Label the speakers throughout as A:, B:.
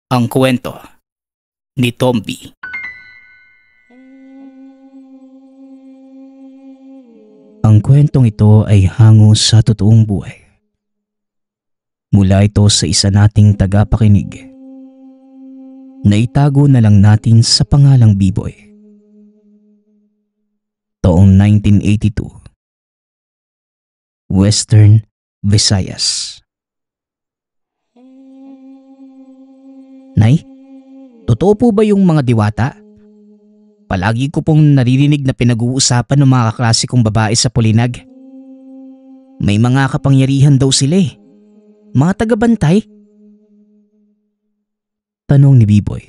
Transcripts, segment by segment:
A: Ang kwento ni Tomby. Ang kwentong ito ay hango sa totoong buhay. Mula ito sa isa nating tagapakinig. Naitago na lang natin sa pangalang B-Boy. Taong 1982. Western Visayas. Nay, totoo po ba yung mga diwata? Palagi ko pong naririnig na pinag-uusapan ng mga kaklase kong babae sa Pulinag. May mga kapangyarihan daw sila eh. Mga tagabantay? Tanong ni B-Boy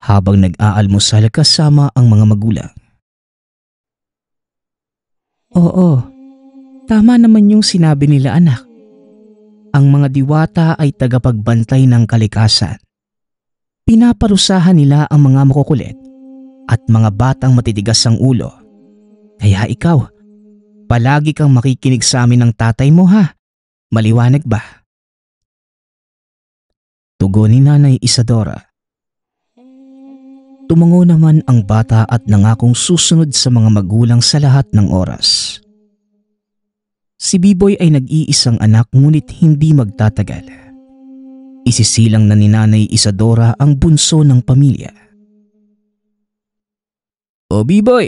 A: habang nag-aalmusal kasama ang mga magulang. Oo, tama naman yung sinabi nila anak. Ang mga diwata ay tagapagbantay ng kalikasan. Pinaparusahan nila ang mga makukulit at mga batang matitigas ang ulo. Kaya ikaw, palagi kang makikinig sa amin ng tatay mo ha. Maliwanag ba? Tugon ni Nanay Isadora. Tumango naman ang bata at nangakong susunod sa mga magulang sa lahat ng oras. Si B-Boy ay nag-iisang anak ngunit hindi magtatagal. Isisilang na ni Nanay Isadora ang bunso ng pamilya. O B-Boy,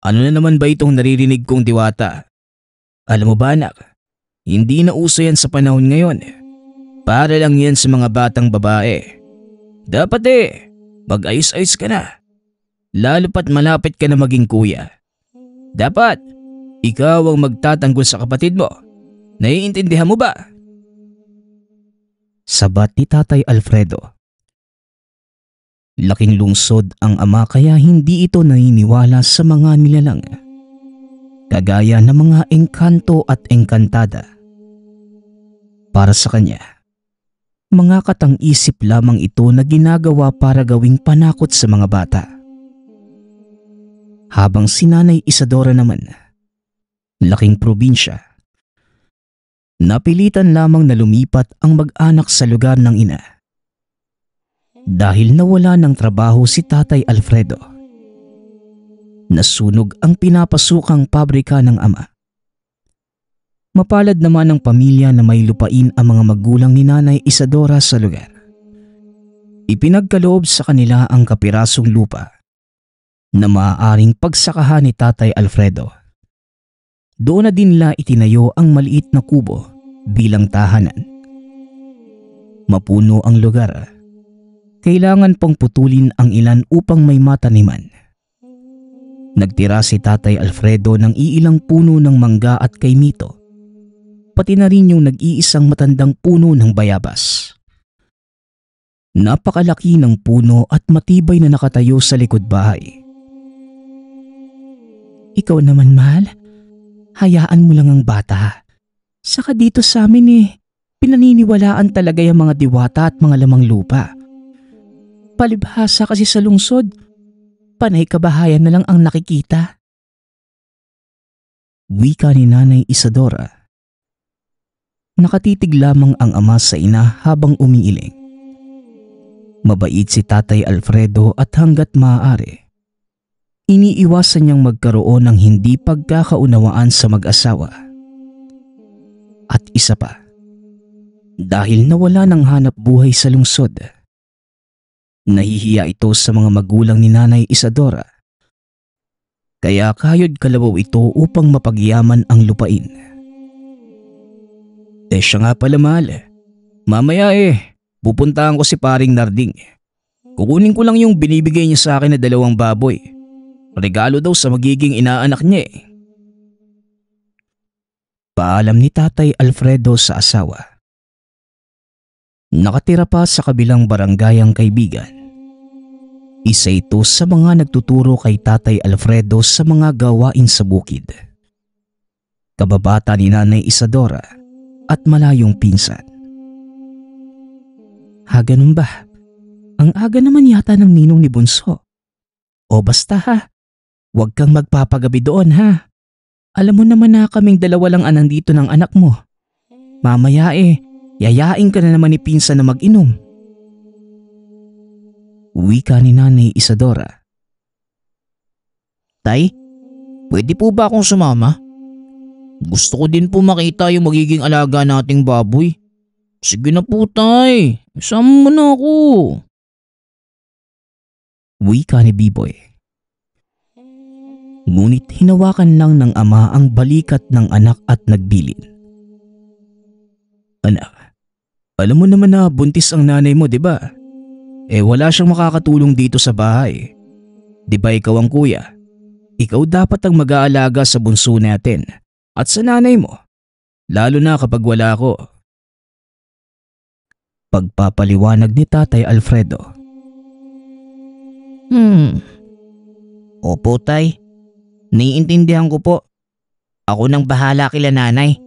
A: ano na naman ba itong naririnig kong diwata? Alam mo ba anak, hindi na uso yan sa panahon ngayon. Para lang yan sa mga batang babae. Dapat mag-ayos-ayos ka na. Lalo pat malapit ka na maging kuya. Dapat ikaw ang magtatanggol sa kapatid mo. Naiintindihan mo ba? Sabat ni Tatay Alfredo. Laking lungsod ang ama kaya hindi ito naniniwala sa mga nilalang. Kagaya ng mga engkanto at engkantada. Para sa kanya, mga katang-isip lamang ito na ginagawa para gawing panakot sa mga bata. Habang si Nanay Isadora naman, laking probinsya. Napilitan lamang na lumipat ang mag-anak sa lugar ng ina. Dahil nawala ng trabaho si Tatay Alfredo. Nasunog ang pinapasukang pabrika ng ama. Mapalad naman ang pamilya na may lupain ang mga magulang ni Nanay Isadora sa lugar. Ipinagkaloob sa kanila ang kapirasong lupa na maaaring pagsakahan ni Tatay Alfredo. Doon na din nila itinayo ang maliit na kubo bilang tahanan. Mapuno ang lugar. Kailangan pang putulin ang ilan upang may mataniman. Nagtira si Tatay Alfredo ng iilang puno ng mangga at kaimito. Pati na rin yung nag-iisang matandang puno ng bayabas. Napakalaki ng puno at matibay na nakatayo sa likod bahay. Ikaw naman mahal? Hayaan mo lang ang bata. Saka dito sa amin pinaniniwalaan talaga yung mga diwata at mga lamang lupa. Palibhasa kasi sa lungsod, panay kabahayan na lang ang nakikita. Wika ni Nanay Isadora. Nakatitig lamang ang ama sa ina habang umiiling. Mabait si Tatay Alfredo at hanggat maaari, iniiwasan niyang magkaroon ng hindi pagkakaunawaan sa mag-asawa. At isa pa, dahil nawala ng hanap buhay sa lungsod, nahihiya ito sa mga magulang ni Nanay Isadora. Kaya kayod kalabaw ito upang mapagyaman ang lupain. Siya nga pala mahal. Mamaya pupuntahan ko si paring Narding. Kukunin ko lang yung binibigay niya sa akin na 2 baboy. Regalo daw sa magiging inaanak niya Paalam ni Tatay Alfredo sa asawa. Nakatira pa sa kabilang barangay ang kaibigan. Isa ito sa mga nagtuturo kay Tatay Alfredo sa mga gawain sa bukid. Kababata ni Nanay Isadora at malayong pinsan. Ganun ba? Ang aga naman yata ng ninong ni Bunso. O basta huwag kang magpapagabi doon Alam mo naman na kaming 2 lang nandito ng anak mo. Mamaya yayain ka na naman ni pinsan na mag-inom. Wika ni Nanay Isadora. Tay, pwede po ba akong sumama? Gusto ko din po makita yung magiging alaga nating baboy. Sige na po tay, isama mo na ako. Wika ni Biboy. Ngunit hinawakan lang ng ama ang balikat ng anak at nagbilin. Anak, alam mo naman na buntis ang nanay mo, di ba? Wala siyang makakatulong dito sa bahay. Di ba ikaw ang kuya? Ikaw dapat ang mag-aalaga sa bunso natin at sa nanay mo, lalo na kapag wala ako. Pagpapaliwanag ni Tatay Alfredo. Opo tay, naiintindihan ko po. Ako nang bahala kila nanay.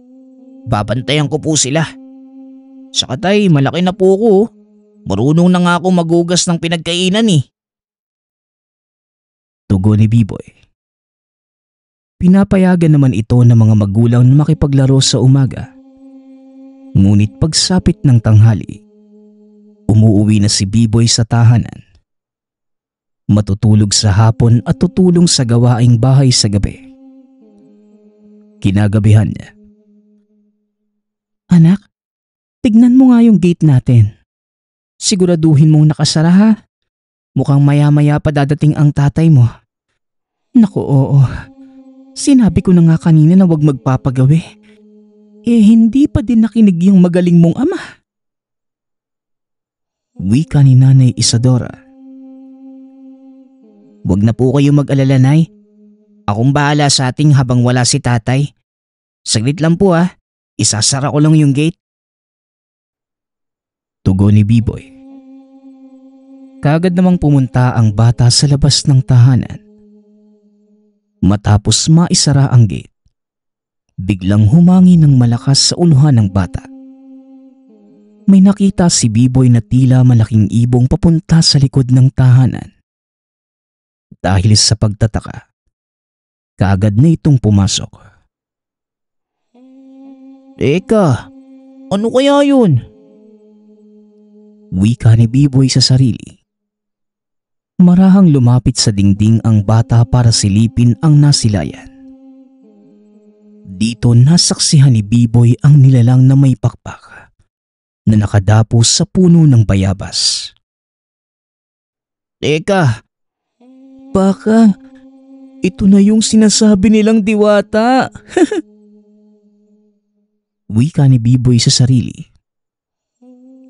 A: Babantayan ko po sila. Saka tay, malaki na po ako. Marunong na nga ako magugas ng pinagkainan eh. Tugon ni Biboy. Pinapayagan naman ito ng mga magulang na makipaglaro sa umaga. Ngunit pagsapit ng tanghali, umuuwi na si Biboy sa tahanan. Matutulog sa hapon at tutulong sa gawaing bahay sa gabi. Kinagabihan niya. Anak, tignan mo nga yung gate natin. Siguraduhin mong nakasara ha. Mukhang maya-maya pa dadating ang tatay mo. Naku, oo. Sinabi ko na nga kanina na huwag magpapagawi. Hindi pa din nakinig yung magaling mong ama. Wika ni Nanay Isadora. Huwag na po kayo mag-alala, Nay. Akong bahala sa ating habang wala si tatay. Saglit lang po ha. Isasara ko lang yung gate. Tugon ni Biboy. Kaagad namang pumunta ang bata sa labas ng tahanan. Matapos maisara ang gate, biglang humangin ng malakas sa unuhan ng bata. May nakita si Biboy na tila malaking ibong papunta sa likod ng tahanan. Dahil sa pagtataka, kaagad na itong pumasok. Eka, ano kaya yun? Wika ni Biboy sa sarili. Marahang lumapit sa dingding ang bata para silipin ang nasilayan. Dito nasaksihan ni Biboy ang nilalang na may pakpak na nakadapo sa puno ng bayabas. Teka, baka ito na yung sinasabi nilang diwata. Wika ni Biboy sa sarili.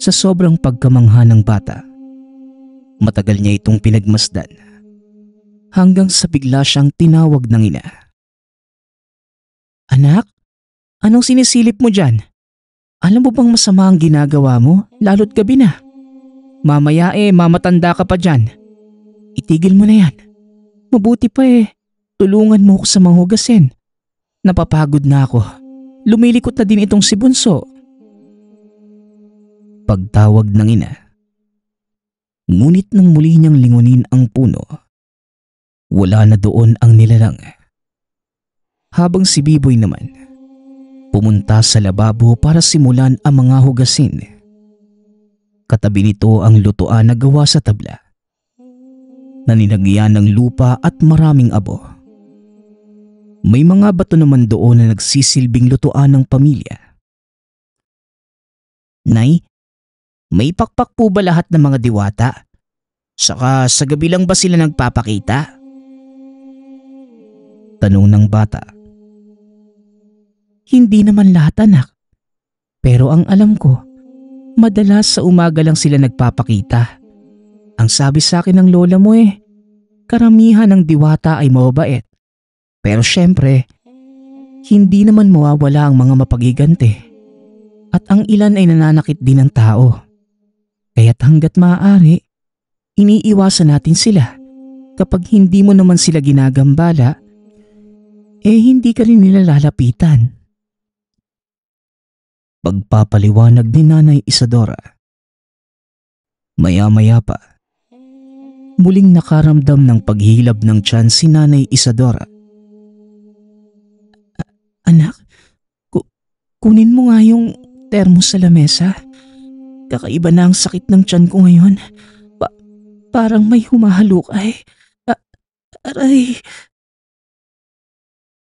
A: Sa sobrang pagkamangha ng bata, matagal niya itong pinagmasdan hanggang sa bigla siyang tinawag ng ina. Anak, anong sinisilip mo dyan? Alam mo bang masama ang ginagawa mo lalo't gabi na? Mamaya mamatanda ka pa dyan. Itigil mo na yan. Mabuti pa tulungan mo ako sa mga hugasin. Napapagod na ako. Lumilikot na din itong si Bunso. Pagtawag ng ina. Ngunit nang muli niyang lingunin ang puno, wala na doon ang nilalang. Habang si Biboy naman, pumunta sa lababo para simulan ang mga hugasin. Katabi nito ang lutuan na gawa sa tabla, na ninagyan ng lupa at maraming abo. May mga bato naman doon na nagsisilbing lutuan ng pamilya. Nay, may pakpak po ba lahat ng mga diwata? Saka sa gabi lang ba sila nagpapakita? Tanong ng bata. Hindi naman lahat anak. Pero ang alam ko, madalas sa umaga lang sila nagpapakita. Ang sabi sa akin ng lola mo karamihan ng diwata ay mababait. Pero syempre, hindi naman mawawala ang mga mapagigante. At ang ilan ay nananakit din ng tao. Kaya't hanggat maaari, iniiwasan natin sila. Kapag hindi mo naman sila ginagambala, hindi ka rin nila lalapitan. Pagpapaliwanag ni Nanay Isadora. Maya-maya pa, muling nakaramdam ng paghilab ng tiyan si Nanay Isadora. Anak, kunin mo nga yung termos sa lamesa. Kakaiba na ang sakit ng tiyan ko ngayon.
B: Parang may humahalukay. A- Aray.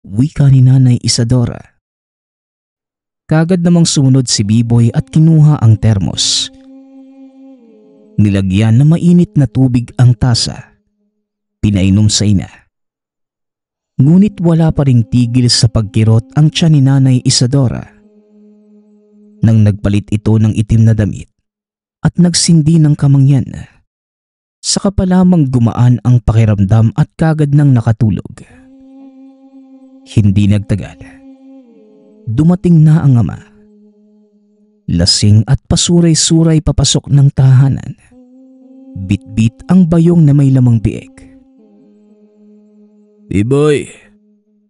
A: Wika ni Nanay Isadora. Kagad namang sumunod si Biboy at kinuha ang termos. Nilagyan na mainit na tubig ang tasa. Pinainom sa ina. Ngunit wala pa ring tigil sa pagkirot ang tiyan ni Nanay Isadora. Nang nagpalit ito ng itim na damit at nagsindi ng kamangyan, saka pa lamang gumaan ang pakiramdam at kagad nang nakatulog. Hindi nagtagal. Dumating na ang ama. Lasing at pasuray-suray papasok ng tahanan. Bit-bit ang bayong na may lamang bieg. Biboy,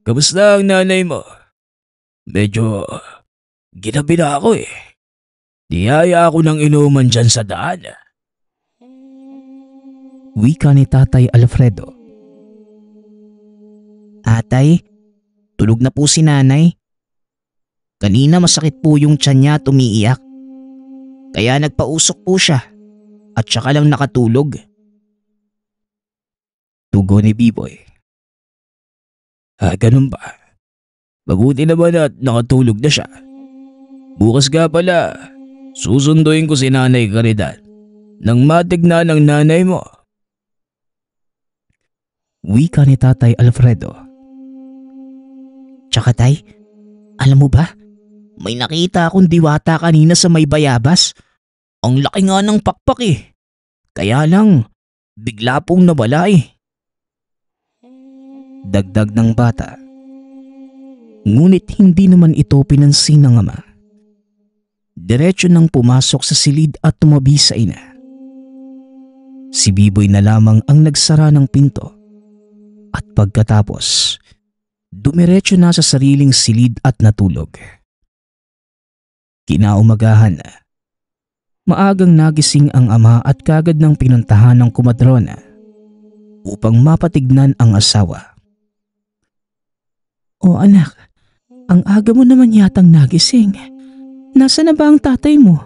A: kamusta ang nanay mo? Medyo ginabi na ako eh. Niyaya ako ng inuman dyan sa daan. Wika ni Tatay Alfredo. Atay, tulog na po si nanay. Kanina masakit po yung tiyan niya at umiiyak. Kaya nagpausok po siya at saka lang nakatulog. Tugon ni Biboy. Ganun ba? Mabuti naman at nakatulog na siya. Bukas nga pala, susunduin ko si Nanay Caridad nang matignan ng nanay mo. Wika ni Tatay Alfredo. Tsaka tay, alam mo ba? May nakita akong diwata kanina sa may bayabas. Ang laki nga ng pakpak eh. Kaya lang, bigla pong nawala eh. Dagdag ng bata. Ngunit hindi naman ito pinansin ng ama. Diretso nang pumasok sa silid at tumabi sa ina. Si Biboy na lamang ang nagsara ng pinto. At pagkatapos, dumiretso na sa sariling silid at natulog. Kinaumagahan na. Maagang nagising ang ama at kagad nang pinuntahan ng kumadrona upang mapatignan ang asawa.
B: O anak, ang aga mo naman yatang nagising. Nasaan na ba ang tatay mo?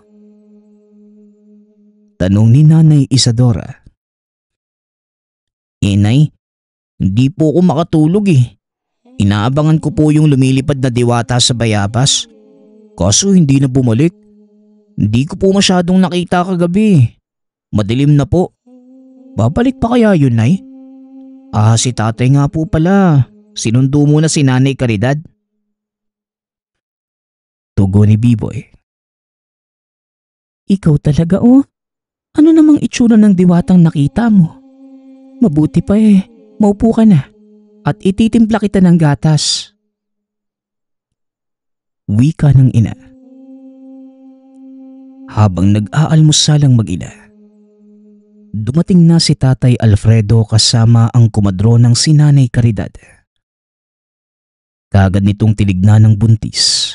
A: Tanong ni Nanay Isadora. Nay, hindi po ako makatulog eh. Inaabangan ko po yung lumilipad na diwata sa bayabas. Kaso hindi na bumalik. Hindi ko po masyadong nakita kagabi. Madilim na po. Babalik pa kaya yun, Nay? Si tatay nga po pala. Sinundo muna si Nanay Caridad. Tugon ni Biboy.
B: Ikaw talaga oh. Ano namang itsura ng diwatang nakita mo? Mabuti pa eh, maupo ka na at ititimpla kita ng gatas.
A: Wika ng ina. Habang nag-aalmusalang mag-ina, dumating na si Tatay Alfredo kasama ang kumadronang si Nanay Caridad. Kagad nitong tinignan ng buntis.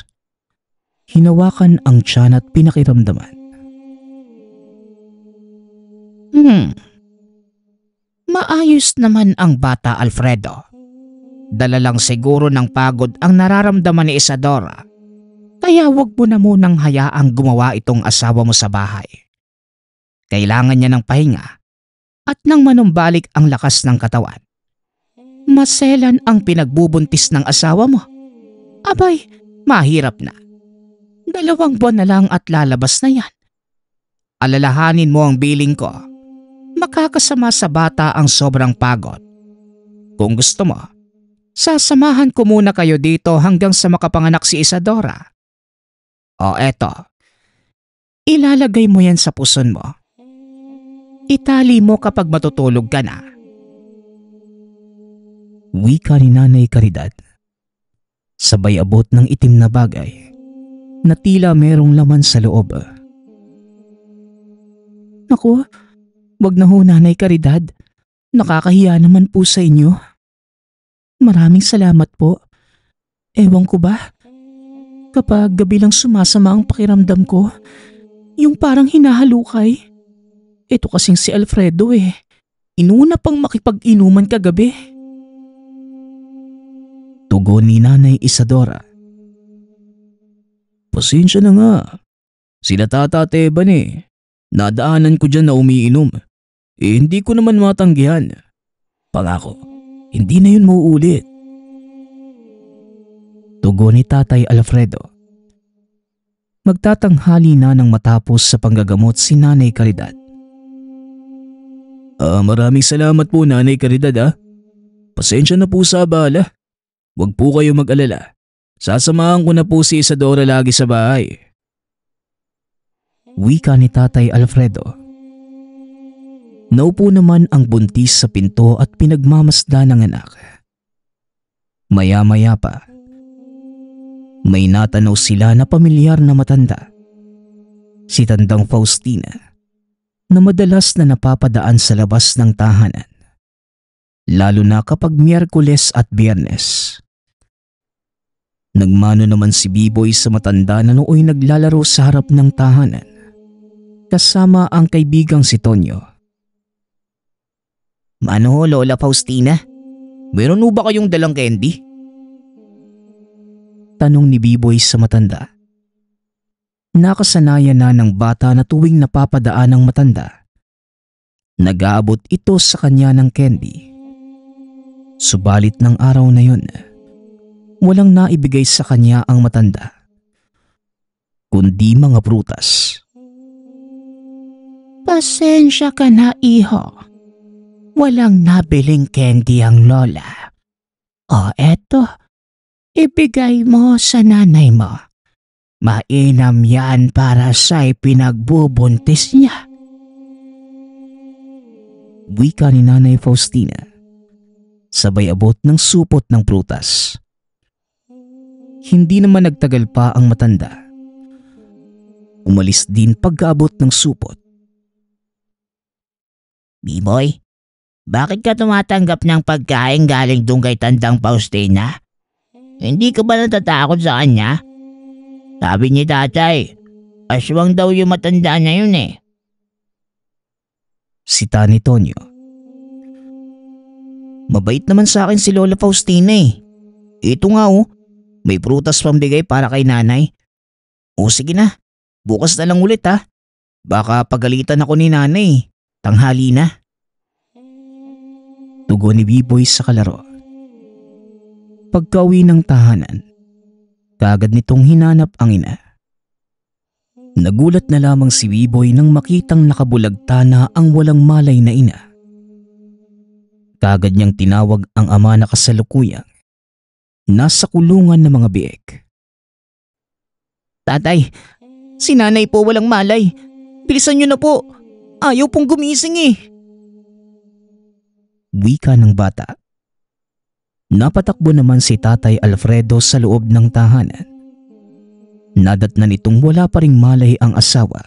A: Hinawakan ang tiyan at pinakiramdaman. Maayos naman ang bata, Alfredo. Dala lang siguro ng pagod ang nararamdaman ni Isadora. Kaya wag mo na munang hayaang gumawa itong asawa mo sa bahay. Kailangan niya ng pahinga at nang manumbalik ang lakas ng katawan. Maselan ang pinagbubuntis ng asawa mo. Abay, mahirap na. 2 buwan na lang at lalabas na yan. Alalahanin mo ang biling ko. Makakasama sa bata ang sobrang pagod. Kung gusto mo, sasamahan ko muna kayo dito hanggang sa makapanganak si Isadora. O eto, ilalagay mo yan sa puson mo. Itali mo kapag matutulog ka na. Wika ni Nanay Caridad. Sabay abot ng itim na bagay na tila merong laman sa loob.
B: Naku, wag na ho Nanay Caridad. Nakakahiya naman po sa inyo. Maraming salamat po. Ewan ko ba? Kapag gabi lang sumasama ang pakiramdam ko, yung parang hinahalukay. Ito kasing si Alfredo eh. Inuna pang makipag-inuman kagabi.
A: Tugon ni Nanay Isadora. Pasensya na nga. Sila Tata Teban eh. Nadaanan ko dyan na umiinom. Hindi ko naman matanggihan. Pangako, hindi na yun mauulit.
B: Tugon ni Tatay Alfredo. Magtatanghali na nang matapos sa panggagamot si Nanay Caridad.
A: Maraming salamat po Nanay Caridad. Pasensya na po sa abala. Huwag po kayo mag-alala. Sasamahan ko na po si Isadora lagi sa bahay.
B: Wika ni Tatay Alfredo. Naupo naman ang buntis sa pinto at pinagmamasdan ng anak. Maya-maya pa, may natanaw sila na pamilyar na matanda. Si Tandang Faustina na madalas na napapadaan sa labas ng tahanan, lalo na kapag Miyerkules at Biyernes. Nagmano naman si Biboy sa matanda na nooy naglalaro sa harap ng tahanan, kasama ang kaibigang si Tonyo.
A: Ano Lola Faustina? Meron ho ba kayong dalang candy?
B: Tanong ni Biboy sa matanda. Nakasanayan na ng bata na tuwing napapadaan ng matanda, nag-aabot ito sa kanya ng candy. Subalit ng araw na yun, walang naibigay sa kanya ang matanda, kundi mga prutas. Pasensya ka na, iho. Walang nabiling candy ang lola. O eto, ibigay mo sa nanay mo. Mainam yan para sa ipinagbubuntis niya. Wika ni Nanay Faustina, sabay abot ng supot ng prutas. Hindi naman nagtagal pa ang matanda. Umalis din pagkaabot ng supot.
A: Biboy, bakit ka tumatanggap ng pagkain galing doon kay Tandang Faustina? Hindi ka ba natatakot sa kanya? Sabi ni tatay, aswang daw yung matanda na yun eh.
B: Si Tani Tonyo.
A: Mabait naman sa akin si Lola Faustina eh. Ito nga may prutas pambigay para kay nanay. O sige na, bukas na lang ulit ha. Baka pagalitan ako ni nanay. Tanghali na.
B: Tugon ni Biboy sa kalaro. Pagka-uwi ng tahanan, kaagad nitong hinanap ang ina. Nagulat na lamang si Biboy nang makitang nakabulagta na ang walang malay na ina. Kaagad niyang tinawag ang ama na kasalukuyang nasa kulungan ng mga biek.
A: Tatay, si nanay po walang malay. Bilisan niyo na po. Ayaw pong gumising eh.
B: Wika ng bata. Napatakbo naman si Tatay Alfredo sa loob ng tahanan. Nadatnan nitong wala pa ring malay ang asawa.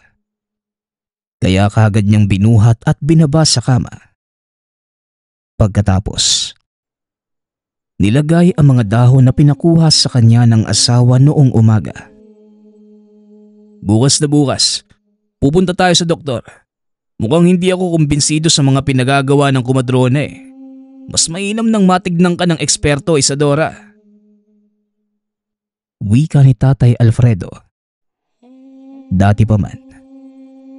B: Kaya kaagad niyang binuhat at binaba sa kama. Pagkatapos, nilagay ang mga dahon na pinakuha sa kanya ng asawa noong umaga.
A: Bukas na bukas, pupunta tayo sa doktor. Mukhang hindi ako kumbinsido sa mga pinagagawa ng kumadrona eh. Mas mainam nang matignan ka ng eksperto, Isadora.
B: Wika ni Tatay Alfredo. Dati pa man,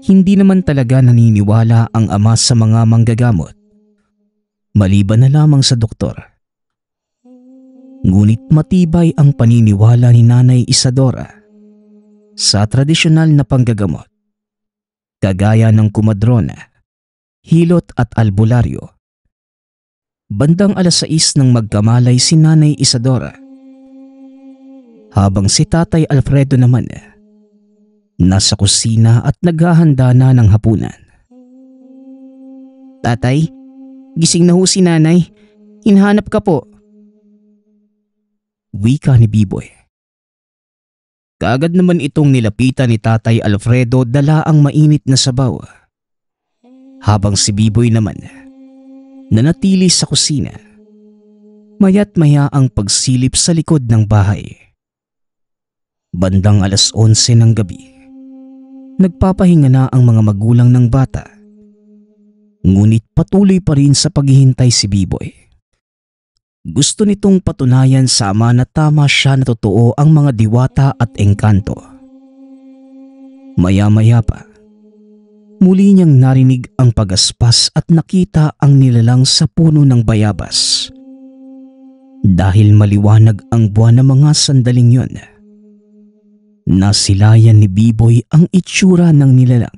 B: hindi naman talaga naniniwala ang ama sa mga manggagamot, maliban na lamang sa doktor. Ngunit matibay ang paniniwala ni Nanay Isadora sa tradisyonal na panggagamot, kagaya ng kumadrona, hilot at albularyo. Bandang 6:00 nang magkamalay si Nanay Isadora, habang si Tatay Alfredo naman nasa kusina at naghahanda na ng hapunan.
A: Tatay, gising na ho si nanay. Hinahanap ka po.
B: Wika ni Biboy. Kaagad naman itong nilapitan ni Tatay Alfredo dala ang mainit na sabaw. Habang si Biboy naman nanatili sa kusina. Maya't maya ang pagsilip sa likod ng bahay. Bandang 11:00 ng gabi, nagpapahinga na ang mga magulang ng bata. Ngunit patuloy pa rin sa paghihintay si Biboy. Gusto nitong patunayan sa ama na tama siya na totoo ang mga diwata at engkanto. Maya-maya pa,
A: Muli niyang narinig ang pagaspas at nakita ang nilalang sa puno ng bayabas. Dahil maliwanag ang buwan ng mga sandaling yon, nasilayan ni Biboy ang itsura ng nilalang.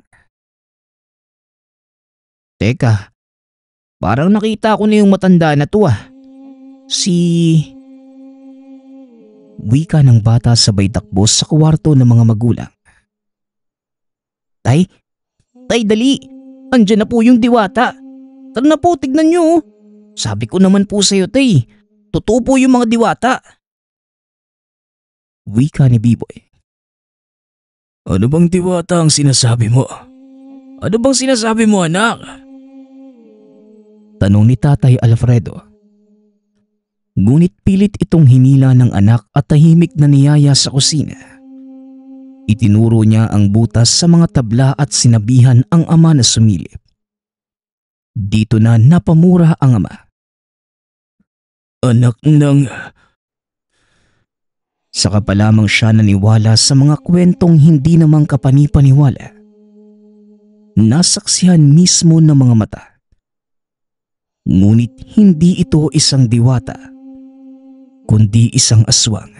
A: Teka, parang nakita ko na yung matanda na to ah. Wika ng bata sabay takbo sa kwarto ng mga magulang. Tay, dali! Andyan na po yung diwata. Tara na po, tignan nyo. Sabi ko naman po sa'yo, tay. Totoo po yung mga diwata. Wika ni Biboy. Ano bang diwata ang sinasabi mo? Ano bang sinasabi mo, anak? Tanong ni Tatay Alfredo. Ngunit pilit itong hinila ng anak at tahimik na niyaya sa kusina. Itinuro niya ang butas sa mga tabla at sinabihan ang ama na sumilip. Dito na napamura ang ama. Anak ng... Saka pa lamang siya naniwala sa mga kwentong hindi namang kapani-paniwala. Nasaksihan mismo ng mga mata. Ngunit hindi ito isang diwata, kundi isang aswang.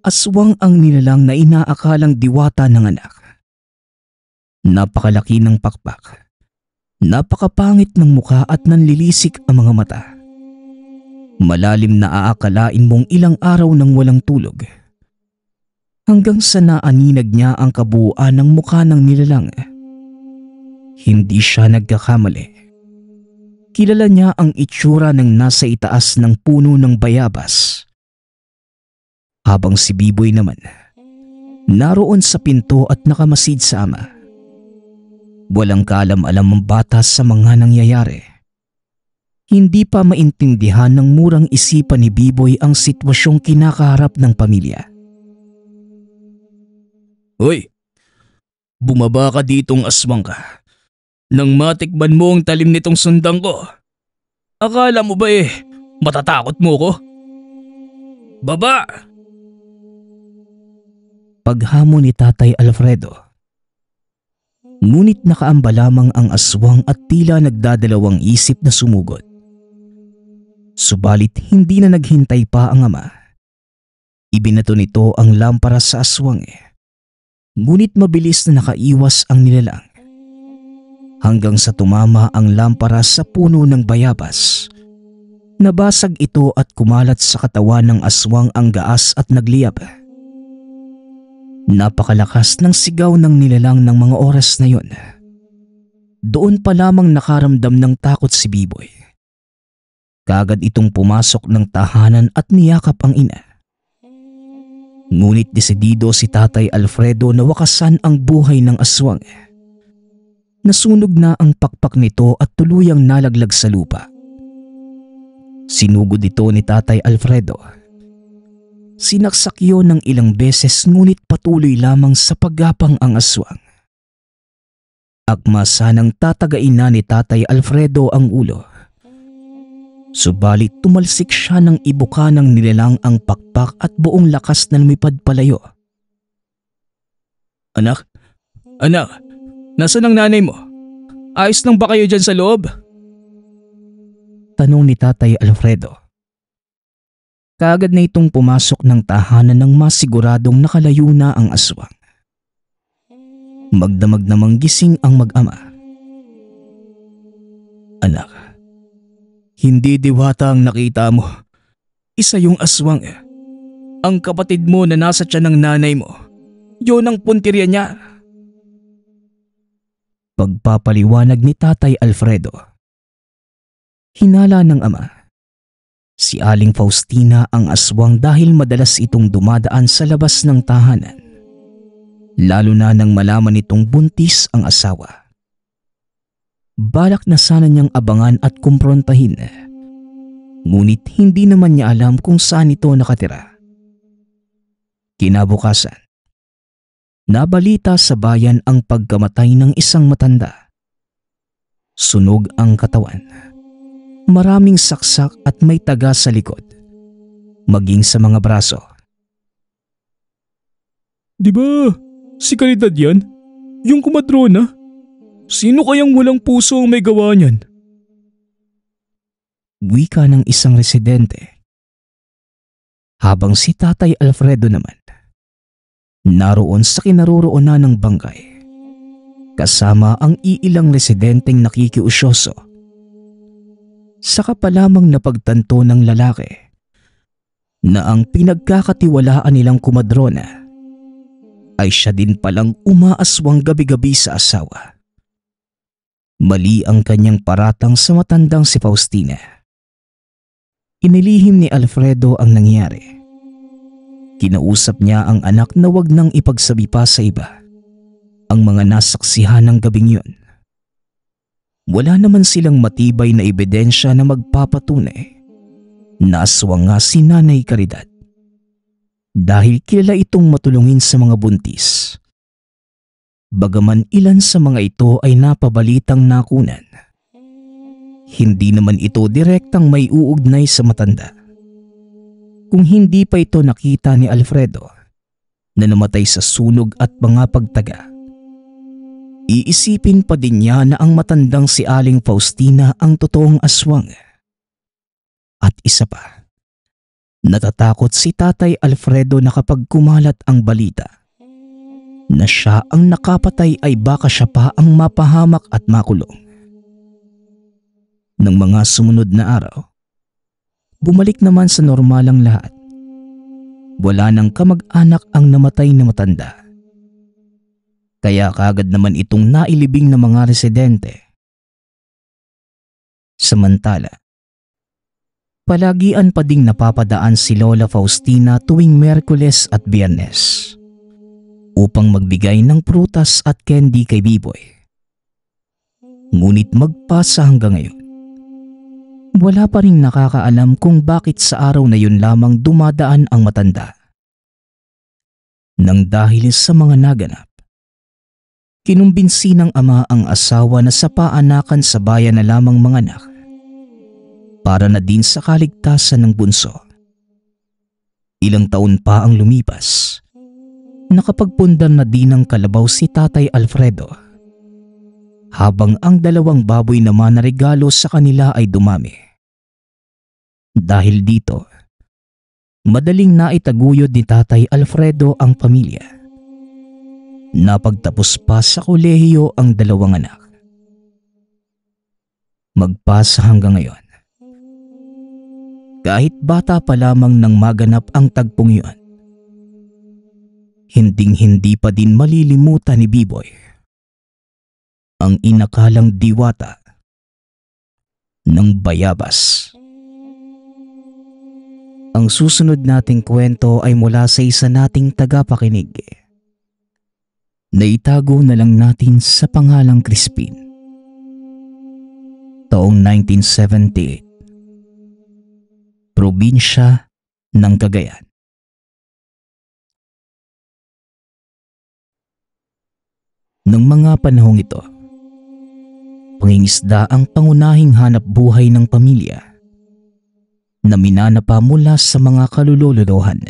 A: Aswang ang nilalang na inaakalang diwata ng anak. Napakalaki ng pakpak. Napakapangit ng mukha at nanlilisik ang mga mata. Malalim na aakalain mong ilang araw nang walang tulog. Hanggang sa naaninag niya ang kabuuan ng mukha ng nilalang. Hindi siya nagkakamali. Kilala niya ang itsura ng nasa itaas ng puno ng bayabas. Habang si Biboy naman, naroon sa pinto at nakamasid sa ama. Walang kaalam-alam ang bata sa mga nangyayari. Hindi pa maintindihan ng murang isipan ni Biboy ang sitwasyong kinakaharap ng pamilya. Hoy! Bumaba ka ditong aswang ka. Nang matikman mo ang talim nitong sundang ko. Akala mo ba matatakot mo ko? Baba! Paghamon ni Tatay Alfredo. Ngunit nakaamba lamang ang aswang at tila nagdadalawang isip na sumugod. Subalit hindi na naghintay pa ang ama. Ibinato nito ang lampara sa aswang Ngunit mabilis na nakaiwas ang nilalang. Hanggang sa tumama ang lampara sa puno ng bayabas. Nabasag ito at kumalat sa katawan ng aswang ang gaas at nagliyab. Napakalakas ng sigaw ng nilalang ng mga oras na yon. Doon pa lamang nakaramdam ng takot si Biboy. Kaagad itong pumasok ng tahanan at niyakap ang ina. Ngunit desidido si Tatay Alfredo na wakasan ang buhay ng aswang. Nasunog na ang pakpak nito at tuluyang nalaglag sa lupa. Sinugod ito ni Tatay Alfredo. Sinaksak yun ng ilang beses ngunit patuloy lamang sa paggapang ang aswang. Akma sanang tatagain na ni Tatay Alfredo ang ulo. Subalit tumalsik siya ng ibuka ng nilalang ang pakpak at buong lakas na lumipad palayo. Anak, nasaan ang nanay mo? Ayos lang ba kayo dyan sa loob? Tanong ni Tatay Alfredo. Kaagad na itong pumasok ng tahanan nang masiguradong nakalayo na ang aswang. Magdamag namang gising ang mag-ama. Anak, hindi diwata ang nakita mo. Isa yung aswang. Ang kapatid mo na nasa tiyan ng nanay mo, yun ang puntirya niya. Pagpapaliwanag ni Tatay Alfredo. Hinala ng ama. Si Aling Faustina ang aswang dahil madalas itong dumadaan sa labas ng tahanan. Lalo na nang malaman nitong buntis ang asawa. Balak na sana niyang abangan at kumprontahin. Ngunit hindi naman niya alam kung saan ito nakatira. Kinabukasan, nabalita sa bayan ang pagkamatay ng isang matanda. Sunog ang katawan. Maraming saksak at may taga sa likod, maging sa mga braso.
B: Di ba si Caridad yan? Yung kumadrona?
A: Sino kayang walang puso ang may gawa niyan? Wika ng isang residente. Habang si Tatay Alfredo naman, naroon sa kinaroroonan ng bangkay, kasama ang iilang residenteng nakikiusyoso. Saka pa lamang napagtanto ng lalaki na ang pinagkakatiwalaan nilang kumadrona ay siya din palang umaaswang gabi-gabi sa asawa. Mali ang kanyang paratang sa matandang si Faustina. Inilihim ni Alfredo ang nangyari. Kinausap niya ang anak na wag nang ipagsabi pa sa iba ang mga nasaksihan ng gabing yun. Wala naman silang matibay na ebidensya na magpapatunay na aswang nga si Nanay Caridad dahil kilala itong matulungin sa mga buntis. Bagaman ilan sa mga ito ay napabalitang nakunan, hindi naman ito direktang may uugnay sa matanda. Kung hindi pa ito nakita ni Alfredo na namatay sa sunog at mga pagtaga, iisipin pa din niya na ang matandang si Aling Faustina ang totoong aswang. At isa pa, natatakot si Tatay Alfredo na kapag kumalat ang balita na siya ang nakapatay ay baka siya pa ang mapahamak at makulong. Ng mga sumunod na araw, bumalik naman sa normalang lahat. Wala nang kamag-anak ang namatay na matanda. Kaya kaagad naman itong nailibing ng mga residente. Samantala, palagian pa ding napapadaan si Lola Faustina tuwing Miyerkules at Biyernes upang magbigay ng prutas at candy kay Biboy. Ngunit magpasa hanggang ngayon, wala pa ring nakakaalam kung bakit sa araw na yun lamang dumadaan ang matanda. Nang dahil sa mga naganap, kinumbinsi ng ama ang asawa na sa paanakan sa bayan na lamang manganak para na din sa kaligtasan ng bunso. Ilang taon pa ang lumipas, nakapagpundar na din ng kalabaw si Tatay Alfredo, habang ang dalawang baboy naman na regalo sa kanila ay dumami. Dahil dito, madaling naitaguyod ni Tatay Alfredo ang pamilya. Napagtapos pa sa kolehiyo ang dalawang anak. Magpasa hanggang ngayon. Kahit bata pa lamang nang maganap ang tagpong yun, hinding-hindi pa din malilimutan ni Biboy ang inakalang diwata ng Bayabas. Ang susunod nating kwento ay mula sa isa nating tagapakinig. Naitago na lang natin sa pangalang Crispin. Taong 1978. Probinsya ng Cagayan. Nang mga panahong ito, pangingisda ang pangunahing hanap buhay ng pamilya na minanapa mula sa mga kalululuhan.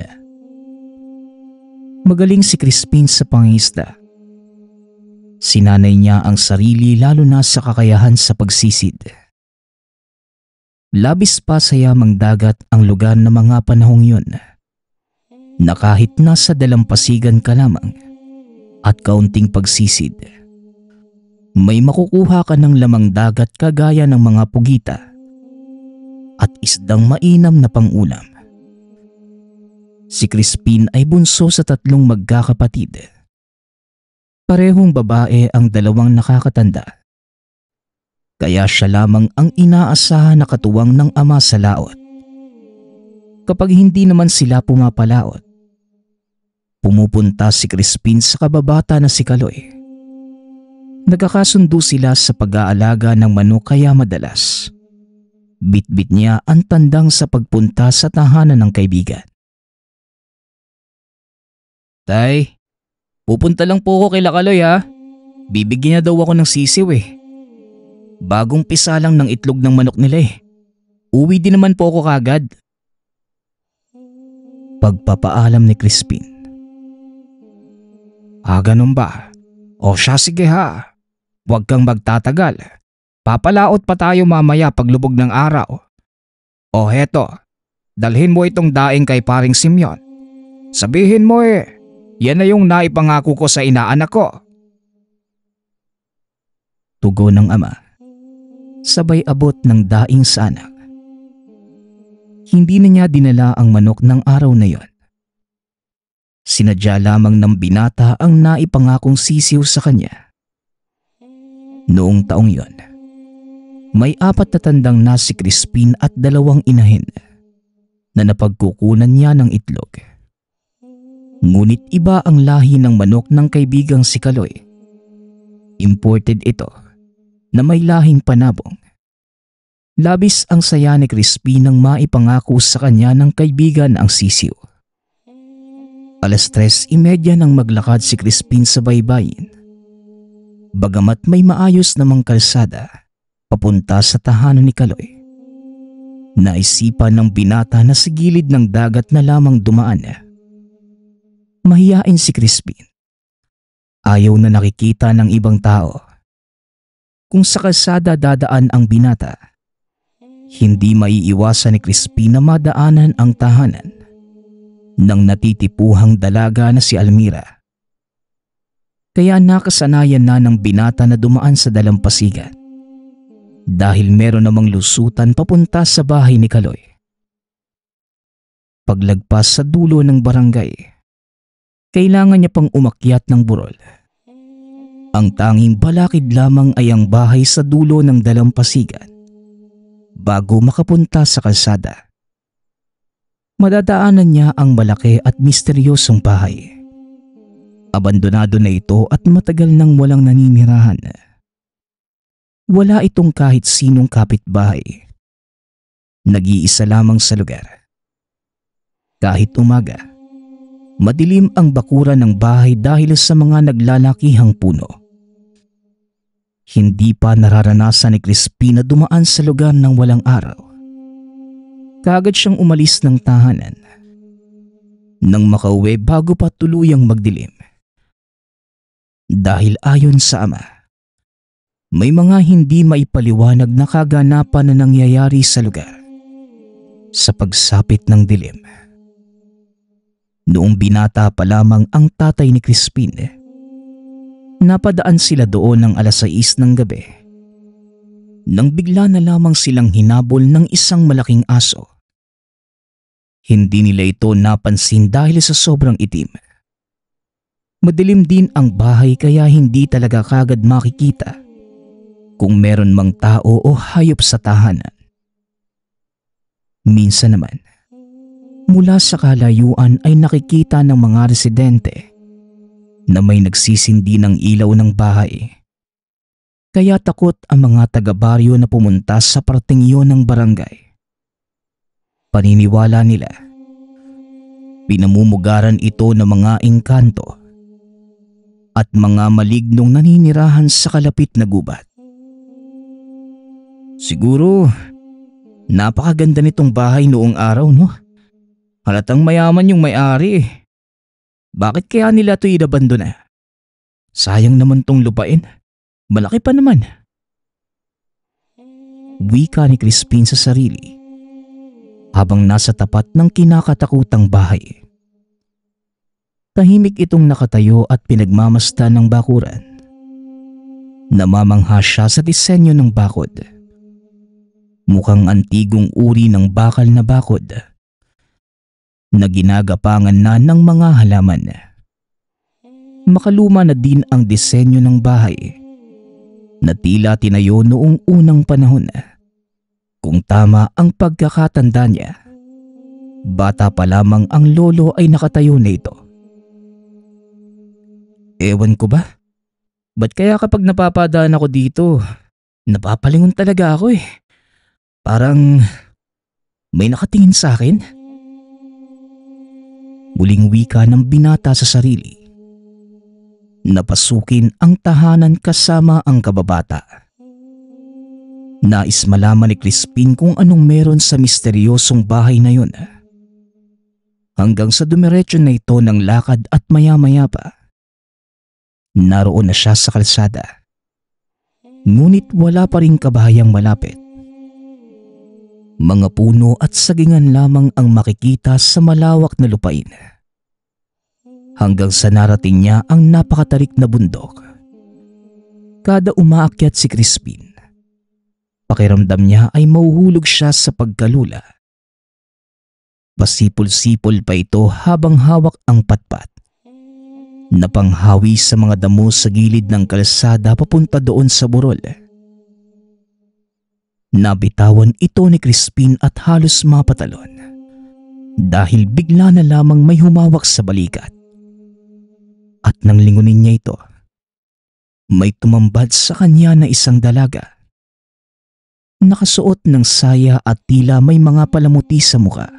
A: Magaling si Crispin sa pangingisda. Sinanay niya ang sarili lalo na sa kakayahan sa pagsisid. Labis pa sa yamang dagat ang lugar ng mga panahong yun, na kahit nasa dalampasigan ka lamang at kaunting pagsisid, may makukuha ka ng lamang dagat kagaya ng mga pugita at isdang mainam na pangulam. Si Crispin ay bunso sa 3 magkakapatid. Parehong babae ang dalawang nakakatanda. Kaya siya lamang ang inaasahan na katuwang ng ama sa laot. Kapag hindi naman sila pumapalaot, pumupunta si Crispin sa kababata na si Kaloy. Nagkakasundo sila sa pag-aalaga ng manok kaya madalas bitbit niya ang tandang sa pagpunta sa tahanan ng kaibigan. Tay, pupunta lang po ako kay Kaloy ha. Bibigyan niya daw ako ng sisiw eh. Bagong pisa lang ng itlog ng manok nila eh. Uwi din naman po ako kagad. Pagpapaalam ni Crispin. Ganun ba? O siya sige ha. Huwag kang magtatagal. Papalaot pa tayo mamaya paglubog ng araw. O heto, dalhin mo itong daing kay paring Simeon. Sabihin mo yan na yung naipangako ko sa inaanak ko.
B: Tugon ng ama, sabay abot ng daing sa anak. Hindi na niya dinala ang manok ng araw na yon. Sinadya lamang ng binata ang naipangakong sisiw sa kanya. Noong taong yon, may 4 na tandang na si Crispin at 2 inahin na napagkukunan niya ng itlog. Ngunit iba ang lahi ng manok ng kaibigang si Kaloy. Imported ito na may lahing panabong. Labis ang saya ni Crispin nang maipangako sa kanya ng kaibigan ang sisiw. 3:30 nang maglakad si Crispin sa baybayin. Bagamat may maayos namang kalsada papunta sa tahanan ni Kaloy, naisipan ng binata na sa gilid ng dagat na lamang dumaan. Mahiyain si Crispin. Ayaw na nakikita ng ibang tao. Kung sa kalsada dadaan ang binata, hindi maiiwasan ni Crispin na madaanan ang tahanan ng natitipuhang dalaga na si Almira. Kaya nakasanayan na ng binata na dumaan sa dalampasigan dahil meron namang lusutan papunta sa bahay ni Kaloy. Paglagpas sa dulo ng barangay, kailangan niya pang umakyat ng burol. Ang tanging balakid lamang ay ang bahay sa dulo ng dalampasigan bago makapunta sa kalsada. Madadaanan niya ang malaki at misteryosong bahay. Abandonado na ito at matagal nang walang naninirahan. Wala itong kahit sinong kapitbahay. Nag-iisa lamang sa lugar. Kahit umaga, madilim ang bakuran ng bahay dahil sa mga naglalakihang puno. Hindi pa nararanasan ni Crispin na dumaan sa lugar ng walang araw. Kaagad siyang umalis ng tahanan nang makauwi bago pa tuluyang magdilim. Dahil ayon sa ama, may mga hindi maipaliwanag na kaganapan na nangyayari sa lugar sa pagsapit ng dilim. Noong binata pa lamang ang tatay ni Crispin, napadaan sila doon ng 6:00 ng gabi nang bigla na lamang silang hinabol ng isang malaking aso. Hindi nila ito napansin dahil sa sobrang itim. Madilim din ang bahay kaya hindi talaga kagad makikita kung meron mang tao o hayop sa tahanan. Minsan naman, mula sa kalayuan ay nakikita ng mga residente na may nagsisindi ng ilaw ng bahay. Kaya takot ang mga taga-baryo na pumunta sa parting iyon ng barangay. Paniniwala nila, pinamumugaran ito ng mga engkanto at mga malignong naninirahan sa kalapit na gubat. Siguro, napakaganda nitong bahay noong araw, no? Halatang mayaman yung may-ari. Bakit kaya nila ito inabandona? Sayang naman tong lupain. Malaki pa naman. Wika ni Crispin sa sarili habang nasa tapat ng kinakatakutang bahay. Tahimik itong nakatayo at pinagmamasdan ng bakuran. Namamangha siya sa disenyo ng bakod. Mukhang antigong uri ng bakal na bakod na ginagapangan na ng mga halaman. Makaluma na din ang disenyo ng bahay na tila tinayo noong unang panahon. Kung tama ang pagkakatanda niya, bata pa lamang ang lolo ay nakatayo na ito. Ewan ko ba? Ba't kaya kapag napapadaan ako dito, napapalingon talaga ako eh. Parang may nakatingin sa akin. Muling wika ng binata sa sarili. Napasukin ang tahanan kasama ang kababata. Nais malaman ni Crispin kung anong meron sa misteryosong bahay na yun. Hanggang sa dumiretso na ito ng lakad at maya-maya pa, naroon na siya sa kalsada.
A: Ngunit wala pa ring kabayang malapit. Mga puno at sagingan lamang ang makikita sa malawak na lupain. Hanggang sa narating niya ang napakatarik na bundok. Kada umaakyat si Crispin, pakiramdam niya ay mahuhulog siya sa pagkalula. Pasipol-sipol pa ito habang hawak ang patpat. Napanghawi sa mga damo sa gilid ng kalsada papunta doon sa burol. Nabitawan ito ni Crispin at halos mapatalon dahil bigla na lamang may humawak sa balikat. At nang lingunin niya ito, may tumambad sa kanya na isang dalaga. Nakasuot ng saya at tila may mga palamuti sa muka.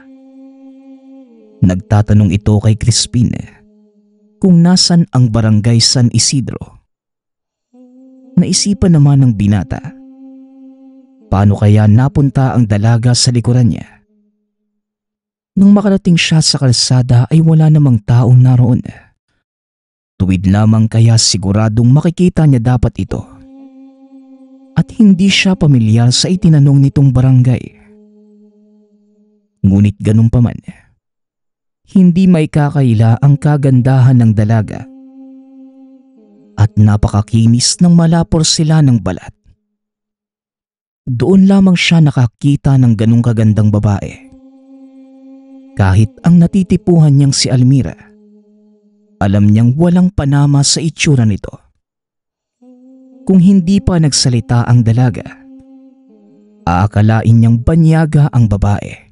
A: Nagtatanong ito kay Crispin kung nasan ang barangay San Isidro. Naisipan naman ng binata, paano kaya napunta ang dalaga sa likuran niya? Nang makarating siya sa kalsada ay wala namang taong naroon. Tuwid lamang kaya siguradong makikita niya dapat ito. At hindi siya pamilyar sa itinanong nitong barangay. Ngunit ganun pa man, hindi may kakaila ang kagandahan ng dalaga at napakakinis ng malapor sila ng balat. Doon lamang siya nakakita ng ganong kagandang babae. Kahit ang natitipuhan niyang si Almira, alam niyang walang panama sa itsura nito. Kung hindi pa nagsalita ang dalaga, aakalain niyang banyaga ang babae.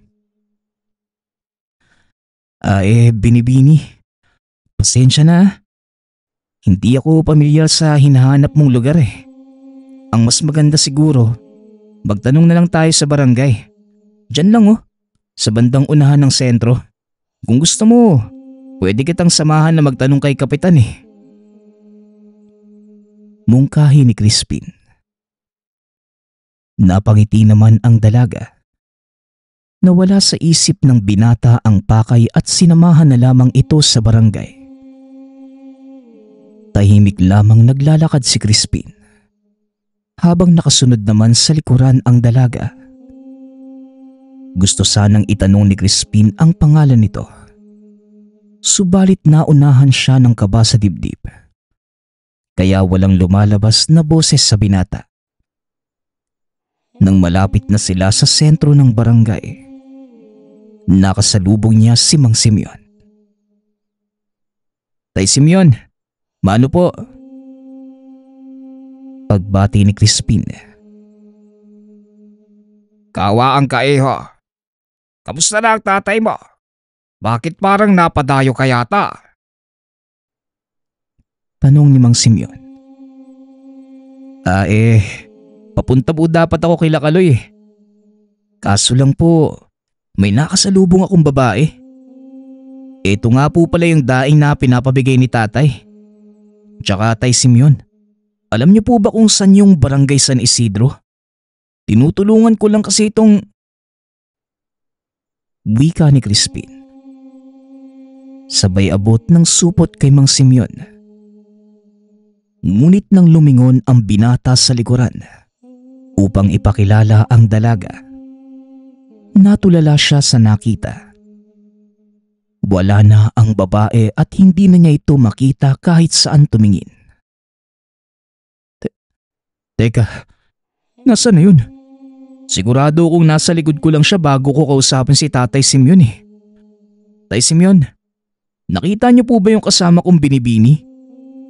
A: Binibini, pasensya na. Hindi ako pamilyar sa hinahanap mong lugar eh. Ang mas maganda siguro, magtanong na lang tayo sa barangay. Diyan lang sa bandang unahan ng sentro. Kung gusto mo, pwede kitang samahan na magtanong kay kapitan eh. Mungkahi ni Crispin. Napangiti naman ang dalaga. Nawala sa isip ng binata ang pakay at sinamahan na lamang ito sa barangay. Tahimik lamang naglalakad si Crispin, habang nakasunod naman sa likuran ang dalaga. Gusto sanang itanong ni Crispin ang pangalan nito. Subalit naunahan siya ng kaba sa dibdib. Kaya walang lumalabas na boses sa binata. Nang malapit na sila sa sentro ng barangay, nakasalubong niya si Mang Simeon. Tay Simeon, mano po? Pagbati ni Crispin.
C: Kaawaan ka iho. Kamusta na ang tatay mo? Bakit parang napadayo ka yata?
A: Tanong ni Mang Simeon. Papunta po dapat ako kay Lakaloy eh. Kaso lang po, may nakasalubong akong babae. Ito nga po pala yung daing na pinapabigay ni tatay. Tsaka Tay Simeon, alam niyo po ba kung saan yung barangay San Isidro? Tinutulungan ko lang kasi itong... Wika ni Crispin. Sabay abot ng supot kay Mang Simeon. Ngunit nang lumingon ang binata sa likuran upang ipakilala ang dalaga, natulala siya sa nakita. Wala na ang babae at hindi na niya ito makita kahit saan tumingin. Teka, nasaan na yun? Sigurado kong nasa likod ko lang siya bago ko kausapin si Tatay Simeon eh. Tay Simeon, nakita niyo po ba yung kasama kong binibini?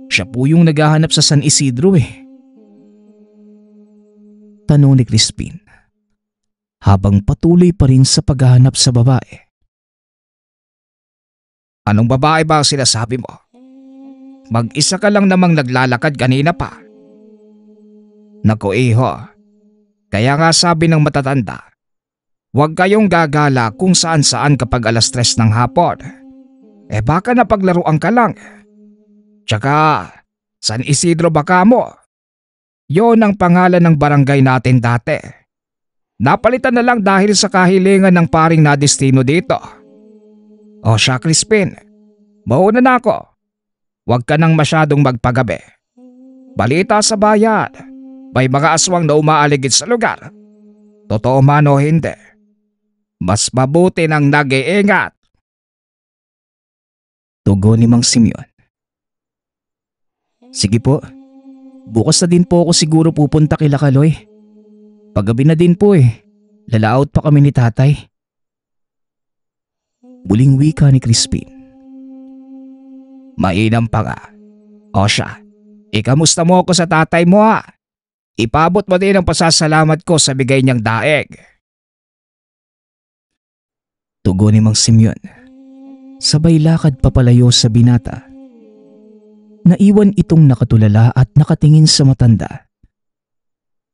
A: Siya po yung naghahanap sa San Isidro eh. Tanong ni Crispin, habang patuloy pa rin sa paghahanap sa babae.
C: Anong babae ba ang sinasabi mo? Mag-isa ka lang namang naglalakad kanina pa. Naku iho, kaya nga sabi ng matatanda, huwag kayong gagala kung saan-saan kapag 3:00 ng hapon. Baka napaglaruan ka lang. Tsaka, San Isidro baka mo? Yon ang pangalan ng barangay natin dati. Napalitan na lang dahil sa kahilingan ng paring na destino dito. O siya Crispin, mauna na ako. Huwag ka nang masyadong magpagabi. Balita sa bayan, May mga aswang na umaaligid sa lugar. Totoo man o hindi, mas mabuti nang nag-iingat.
A: Tugon ni Mang Simeon. Sige po, bukas na din po ako siguro pupunta kila Kaloy. Paggabi na din po lalaot pa kami ni tatay. Muling wika ni Crispin.
C: Mainam pa nga. O siya, ikamusta mo ako sa tatay mo ha? Ipabot mo din ang pasasalamat ko sa bigay niyang daeg.
A: Tugon ni Mang Simeon. Sabay lakad papalayo sa binata. Naiwan itong nakatulala at nakatingin sa matanda.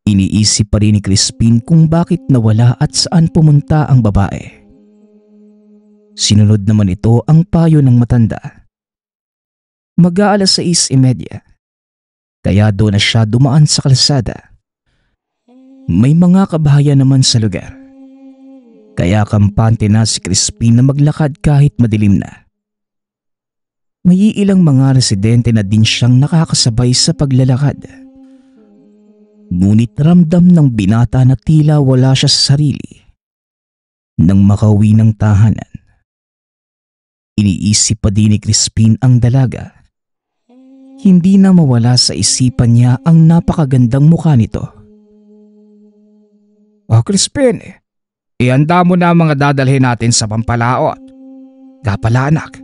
A: Iniisip pa rin ni Crispin kung bakit nawala at saan pumunta ang babae. Sinunod naman ito ang payo ng matanda. Mag-aalas 6:30. Kaya doon na siya dumaan sa kalsada. May mga kabahayan naman sa lugar. Kaya kampante na si Crispin na maglakad kahit madilim na. May ilang mga residente na din siyang nakakasabay sa paglalakad. Ngunit ramdam ng binata na tila wala siya sa sarili. Nang makauwi ng tahanan, iniisip pa din ni Crispin ang dalaga. Hindi na mawala sa isipan niya ang napakagandang mukha nito.
C: O Crispin, ihanda mo na ang mga dadalhin natin sa pampalaot. Kapala anak,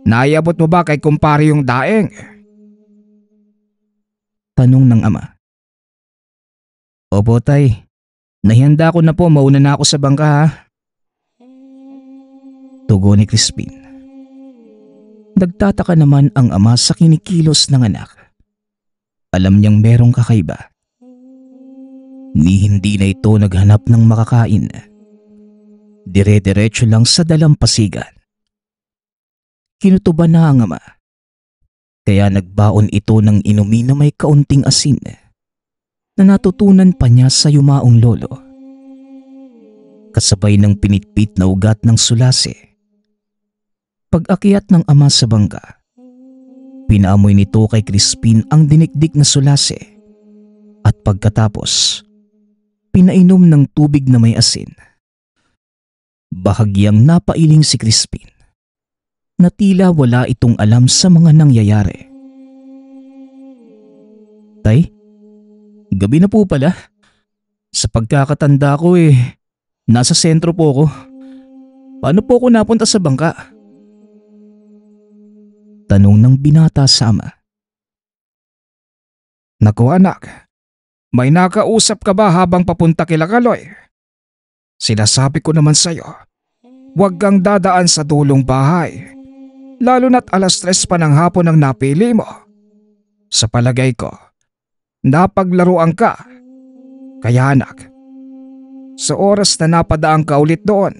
C: naiabot mo ba kay kumpare yung daeng?
A: Tanong ng ama. Opo tay, nahihanda ko na po, mauna na ako sa bangka ha. Tugon ni Crispin. Nagtataka naman ang ama sa kinikilos ng anak. Alam niyang merong kakaiba. Ni hindi na ito naghanap ng makakain. Dire-diretso lang sa dalampasigan. Kinutuban na ang ama. Kaya nagbaon ito ng inumin na may kaunting asin na natutunan pa niya sa yumaong lolo. Kasabay ng pinitpit na ugat ng sulase. Pag-akyat ng ama sa bangka, pinaamoy nito kay Crispin ang dinikdik na sulase at pagkatapos, pinainom ng tubig na may asin. Bahagyang napailing si Crispin na tila wala itong alam sa mga nangyayari. Tay, gabi na po pala. Sa pagkakatanda ko nasa sentro po ako. Paano po ako napunta sa bangka? Tanong ng binata sa ama.
C: Naku anak, may nakausap ka ba habang papunta kila Kaloy? Sinasabi ko naman sa'yo, huwag kang dadaan sa dulong bahay. Lalo na't 3:00 pa ng hapon ang napili mo. Sa palagay ko, napaglaruan ka. Kaya anak, sa oras na napadaan ka ulit doon,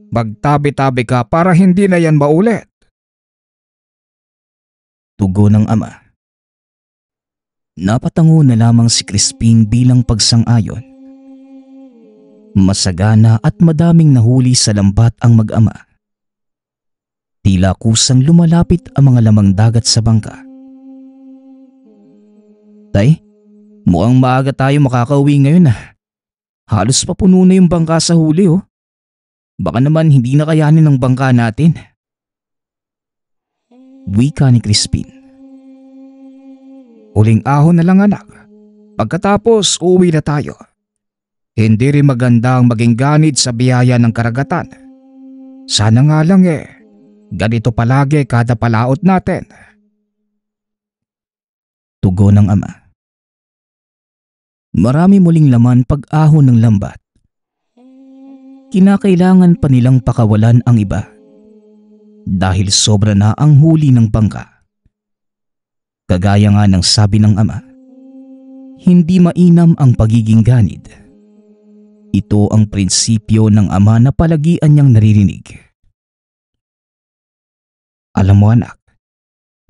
C: magtabi-tabi ka para hindi na yan maulit.
A: Tugon ng ama. Napatango na lamang si Crispin bilang pagsang-ayon. Masagana at madaming nahuli sa lambat ang mag-ama. Tila kusang lumalapit ang mga lamang dagat sa bangka. Tay, mukhang maaga tayo makakauwi ngayon . Halos pa puno na yung bangka sa huli . Baka naman hindi na kayanin ng bangka natin. Wika ni Crispin.
C: Huling ahon na lang anak. Pagkatapos uwi na tayo. Hindi rin maganda ang maging ganid sa biyaya ng karagatan. Sana nga lang ganito palagi kada palaot natin.
A: Tugon ng ama. Marami muling laman pag-ahon ng lambat. Kinakailangan pa nilang pakawalan ang iba. Dahil sobra na ang huli ng bangka. Kagaya nga ng sabi ng ama, hindi mainam ang pagiging ganid. Ito ang prinsipyo ng ama na palagian niyang naririnig. Alam mo anak,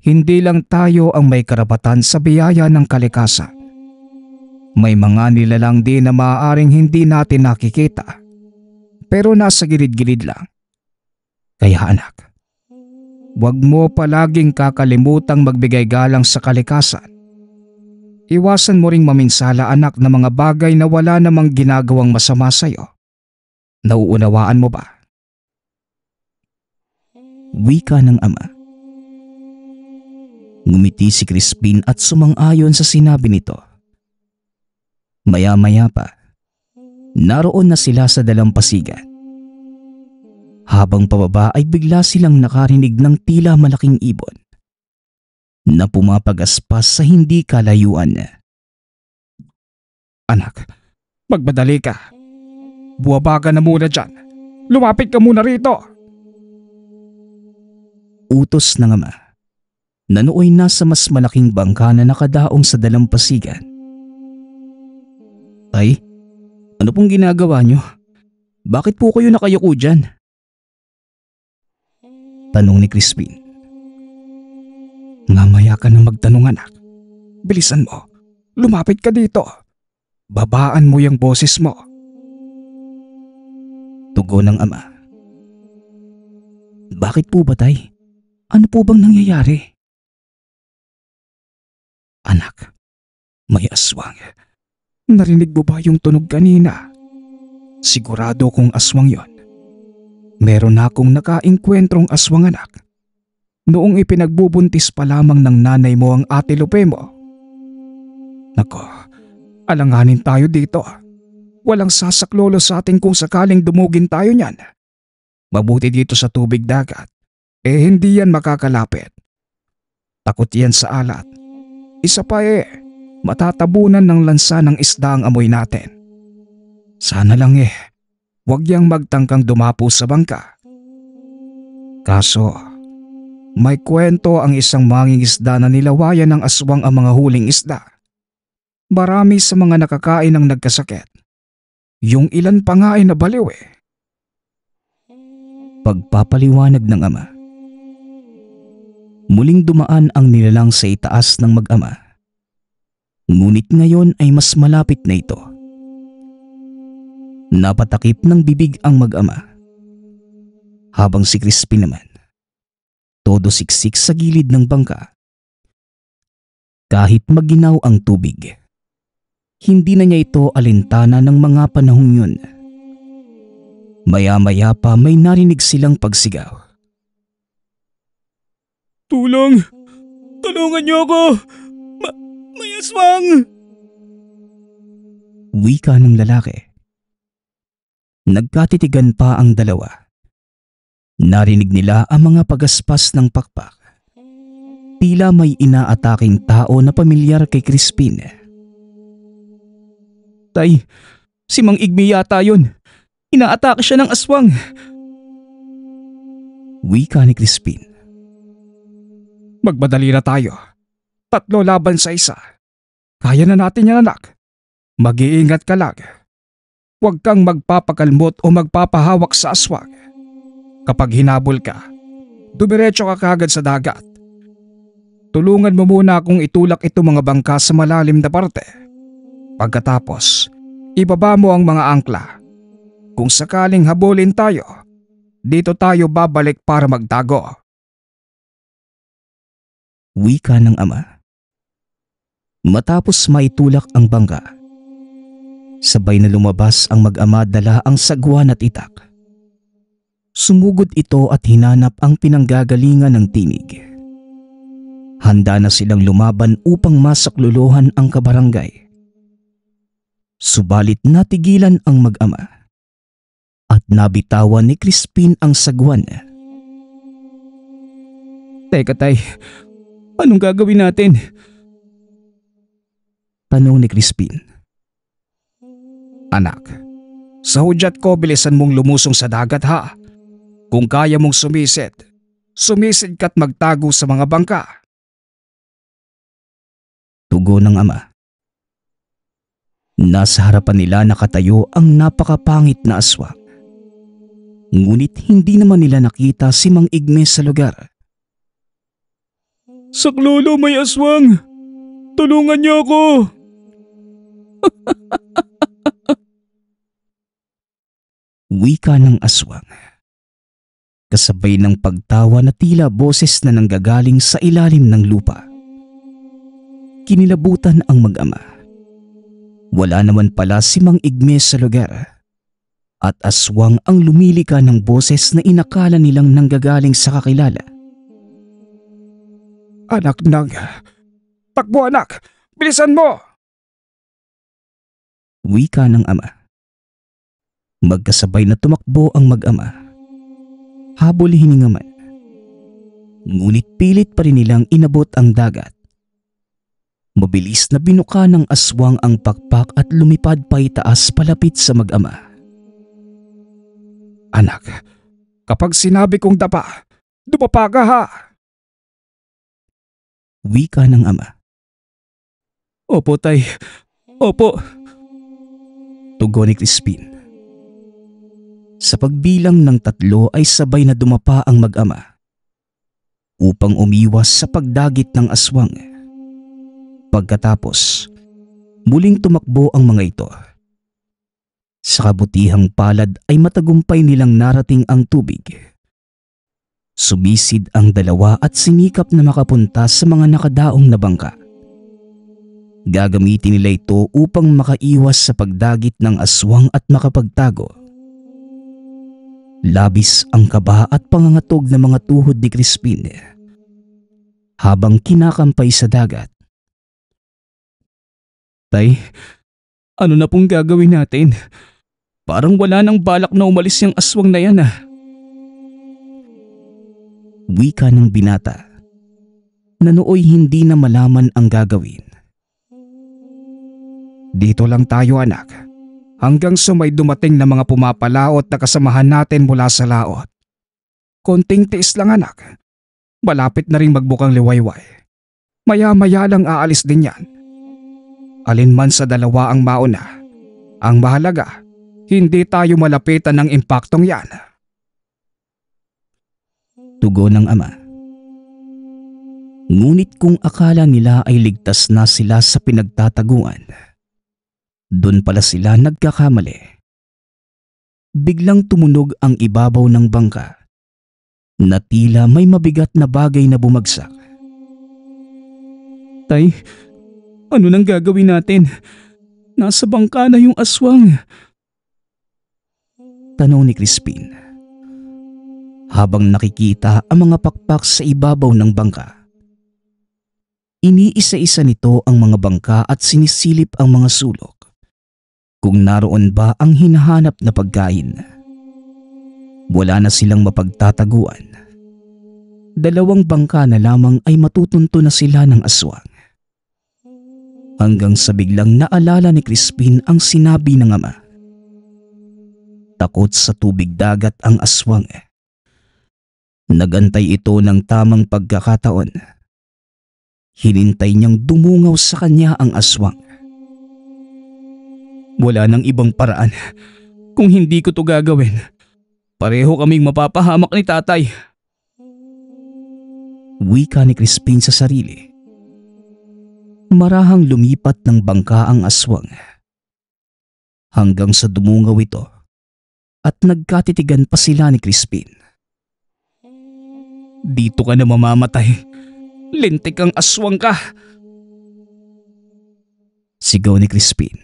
A: hindi lang tayo ang may karapatan sa biyaya ng kalikasan. May mga nilalang din na maaaring hindi natin nakikita, pero nasa gilid-gilid lang. Kaya anak, huwag mo palaging kakalimutang magbigay galang sa kalikasan.
C: Iwasan mo ring maminsala anak ng mga bagay na wala namang ginagawang masama sa'yo. Nauunawaan mo ba?
A: Wika ng ama. Ngumiti si Crispin at sumang-ayon sa sinabi nito. Maya-maya pa, naroon na sila sa dalampasigan. Habang pababa ay bigla silang nakarinig ng tila malaking ibon na pumapagaspas sa hindi kalayuan.
C: Anak, magmadali ka. Buwaba ka na muna dyan. Lumapit ka muna rito.
A: Utos ng ama na nooy nasa mas malaking bangka na nakadaong sa dalampasigan. Ay, ano pong ginagawa nyo? Bakit po kayo nakayuko dyan? Tanong ni Crispin.
C: Mamaya ka na magtanong anak. Bilisan mo. Lumapit ka dito. Babaan mo yung boses mo.
A: Tugon ng ama. Bakit po ba, tay? Ano po bang nangyayari?
C: Anak, may aswang. Narinig mo ba yung tunog kanina? Sigurado kong aswang yon. Meron na akong nakaengkwentrong aswang anak. Noong ipinagbubuntis pa lamang ng nanay mo ang ate Lupe mo. Nako, alanganin tayo dito. Walang sasaklolo sa atin kung sakaling dumugin tayo niyan. Mabuti dito sa tubig dagat, hindi yan makakalapit. Takot yan sa alat. Isa pa matatabunan ng lansa ng isda ang amoy natin. Sana lang wag yang magtangkang dumapo sa bangka. Kaso, may kwento ang isang mangingisda na nilawayan ng aswang ang mga huling isda. Marami sa mga nakakain ang nagkasakit. Yung ilan pa nga ay nabaliw
A: Pagpapaliwanag ng ama. Muling dumaan ang nilalang sa itaas ng mag-ama. Ngunit ngayon ay mas malapit na ito. Napatakip ng bibig ang mag-ama. Habang si Crispin naman, todo siksik sa gilid ng bangka. Kahit maginaw ang tubig, hindi na niya ito alintana ng mga panahong yun. Maya-maya pa may narinig silang pagsigaw.
C: Tulong! Tulungan niyo ako! May aswang!
A: Wika ng lalaki. Nagkatitigan pa ang dalawa. Narinig nila ang mga pagaspas ng pakpak. Tila may inaataking tao na pamilyar kay Crispin.
B: Tay, si Mang Igme yata yun. Inaatake siya ng aswang.
A: Wika ni Crispin.
C: Magmadali na tayo. 3 laban sa 1. Kaya na natin yan anak. Mag-iingat ka lang. Huwag kang magpapakalmot o magpapahawak sa aswang. Kapag hinabol ka, dumiretso ka kagad sa dagat. Tulungan mo muna akong itulak ito mga bangka sa malalim na parte. Pagkatapos, ibaba mo ang mga angkla. Kung sakaling habulin tayo, dito tayo babalik para magtago.
A: Wika ng ama. Matapos maitulak ang bangka, sabay na lumabas ang mag-ama dala ang sagwan at itak. Sumugod ito at hinanap ang pinanggagalingan ng tinig. Handa na silang lumaban upang masakluluhan ang kabarangay. Subalit natigilan ang mag-ama at nabitawan ni Crispin ang sagwan.
B: Teka tay, anong gagawin natin?
A: Tanong ni Crispin.
C: Anak, sa hudyat ko bilisan mong lumusong sa dagat ha. Kung kaya mong sumisid ka't magtago sa mga bangka.
A: Tugon ng ama. Nasa harapan nila nakatayo ang napakapangit na aswang. Ngunit hindi naman nila nakita si Mang Igme sa lugar.
C: Saklolo, may aswang! Tulungan niyo ako!
A: Wika ng aswang. Kasabay ng pagtawa na tila boses na nanggagaling sa ilalim ng lupa. Kinilabutan ang mag-ama. Wala naman pala si Mang Igmes sa lugar at aswang ang lumilika ng boses na inakala nilang nanggagaling sa kakilala.
C: Anak ng... Takbo anak! Bilisan mo!
A: Wika ng ama. Magkasabay na tumakbo ang mag-ama. Habol hininga man. Ngunit pilit pa rin nilang inabot ang dagat. Mabilis na binuka ng aswang ang pakpak at lumipad pa itaas palapit sa mag-ama.
C: Anak, kapag sinabi kong dapa, dumapa ka ha!
A: Wika ng ama.
B: Opo tay, opo.
A: Tugon ni Crispin. Sa pagbilang ng 3 ay sabay na dumapa ang mag-ama upang umiwas sa pagdagit ng aswang. Pagkatapos, muling tumakbo ang mga ito. Sa kabutihang palad ay matagumpay nilang narating ang tubig. Sumisid ang dalawa at sinikap na makapunta sa mga nakadaong na bangka. Gagamitin nila ito upang makaiwas sa pagdagit ng aswang at makapagtago. Labis ang kaba at pangangatog ng mga tuhod ni Crispin habang kinakampay sa dagat.
B: Tay, ano na pong gagawin natin? Parang wala nang balak na umalis yung aswang na yan ah.
A: Wika ng binata na nooy hindi na malaman ang gagawin.
C: Dito lang tayo anak, hanggang sa may dumating na mga pumapalaot na kasamahan natin mula sa laot. Konting tiis lang anak, malapit na rin magbukang liwayway. Maya-maya lang aalis din yan. Alin man sa dalawa ang mauna, ang mahalaga, hindi tayo malapitan ng impaktong yan.
A: Tugon ng ama. Ngunit kung akala nila ay ligtas na sila sa pinagtataguan, doon pala sila nagkakamali. Biglang tumunog ang ibabaw ng bangka na tila may mabigat na bagay na bumagsak.
B: Tay, ano nang gagawin natin? Nasa bangka na yung aswang.
A: Tanong ni Crispin. Habang nakikita ang mga pakpak sa ibabaw ng bangka. Iniisa-isa nito ang mga bangka at sinisilip ang mga sulok. Kung naroon ba ang hinahanap na pagkain. Wala na silang mapagtataguan. 2 bangka na lamang ay matutunto na sila ng aswang. Hanggang sa biglang naalala ni Crispin ang sinabi ng ama. Takot sa tubig dagat ang aswang. Nagantay ito ng tamang pagkakataon. Hinintay niyang dumungaw sa kanya ang aswang.
B: Wala nang ibang paraan. Kung hindi ko to gagawin, pareho kaming mapapahamak ni tatay.
A: Wika ni Crispin sa sarili. Marahang lumipat ng bangka ang aswang. Hanggang sa dumungaw ito at nagkatitigan pa sila ni Crispin.
B: Dito ka na mamamatay. Lintik ang aswang ka.
A: Sigaw ni Crispin.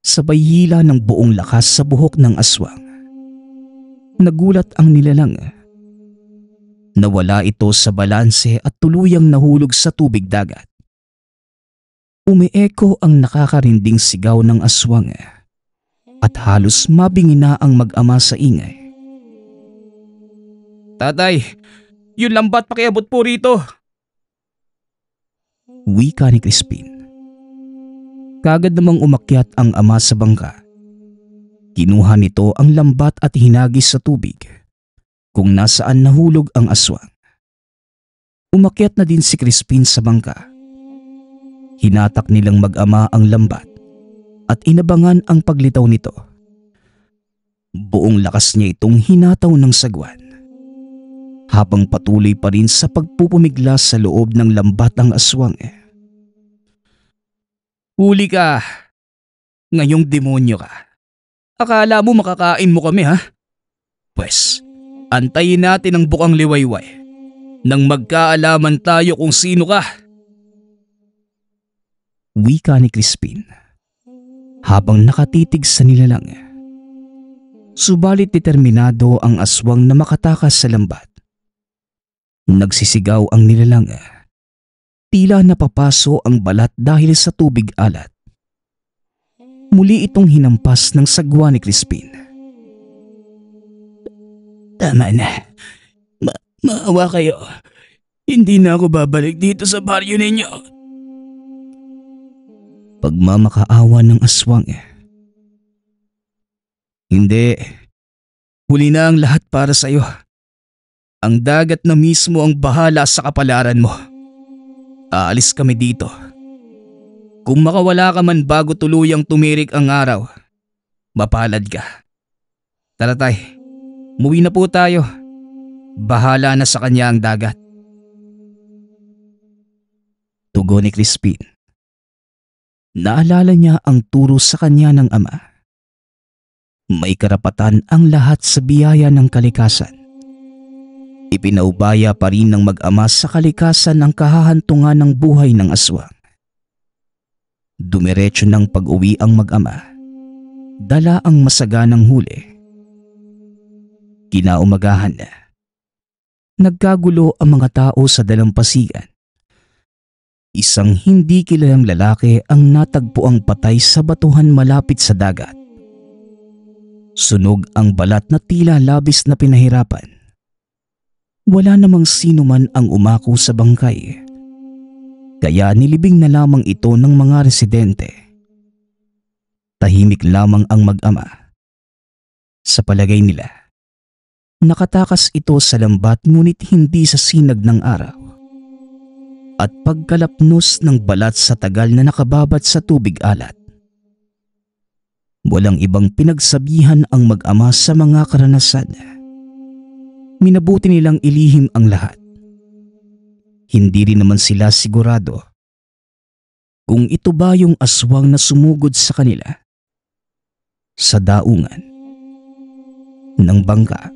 A: Sabay hila ng buong lakas sa buhok ng aswang. Nagulat ang nilalang. Nawala ito sa balanse at tuluyang nahulog sa tubig dagat. Umeeko ang nakakarinding sigaw ng aswang at halos mabingi na ang mag-ama sa ingay.
B: Tatay, yung lambat pakiabot po rito.
A: Wika ni Crispin. Kagad namang umakyat ang ama sa bangka. Kinuha nito ang lambat at hinagis sa tubig kung nasaan nahulog ang aswang. Umakyat na din si Crispin sa bangka. Hinatak nilang mag-ama ang lambat at inabangan ang paglitaw nito. Buong lakas niya itong hinataw ng sagwan. Habang patuloy pa rin sa pagpupumiglas sa loob ng lambat ang aswang.
B: Huli ka. Ngayong demonyo ka. Akala mo makakain mo kami ha? Pwes, antayin natin ang bukang liwayway nang magkaalaman tayo kung sino ka.
A: Wika ni Crispin habang nakatitig sa nilalang. Subalit determinado ang aswang na makatakas sa lambat. Nagsisigaw ang nilalang. Tila napapaso ang balat dahil sa tubig alat. Muli itong hinampas ng sagwa ni Crispin.
B: Tama na. Maawa kayo. Hindi na ako babalik dito sa baryo ninyo.
A: Pagmamakaawa ng aswang. Hindi. Huli na ang lahat para sa iyo. Ang dagat na mismo ang bahala sa kapalaran mo. Aalis kami dito. Kung makawala ka man bago tuluyang tumirik ang araw, mapalad ka. Tara tay, muwi na po tayo. Bahala na sa kanya ang dagat. Tugon ni Crispin. Naalala niya ang turo sa kanya ng ama. May karapatan ang lahat sa biyaya ng kalikasan. Ipinaubaya pa rin ng mag-ama sa kalikasan ang kahahantungan ng buhay ng aswang. Dumiretso ng pag-uwi ang mag-ama. Dala ang masaganang huli. Kinaumagahan na. Nagkagulo ang mga tao sa dalampasigan. Isang hindi kilalang lalaki ang natagpuang patay sa batuhan malapit sa dagat. Sunog ang balat na tila labis na pinahirapan. Wala namang sino man ang umako sa bangkay. Kaya nilibing na lamang ito ng mga residente. Tahimik lamang ang mag-ama. Sa palagay nila, nakatakas ito sa lambat ngunit hindi sa sinag ng araw. At pagkalapnos ng balat sa tagal na nakababat sa tubig alat. Walang ibang pinagsabihan ang mag-ama sa mga karanasan. Minabuti nilang ilihim ang lahat. Hindi rin naman sila sigurado kung ito ba yung aswang na sumugod sa kanila sa daungan ng bangka.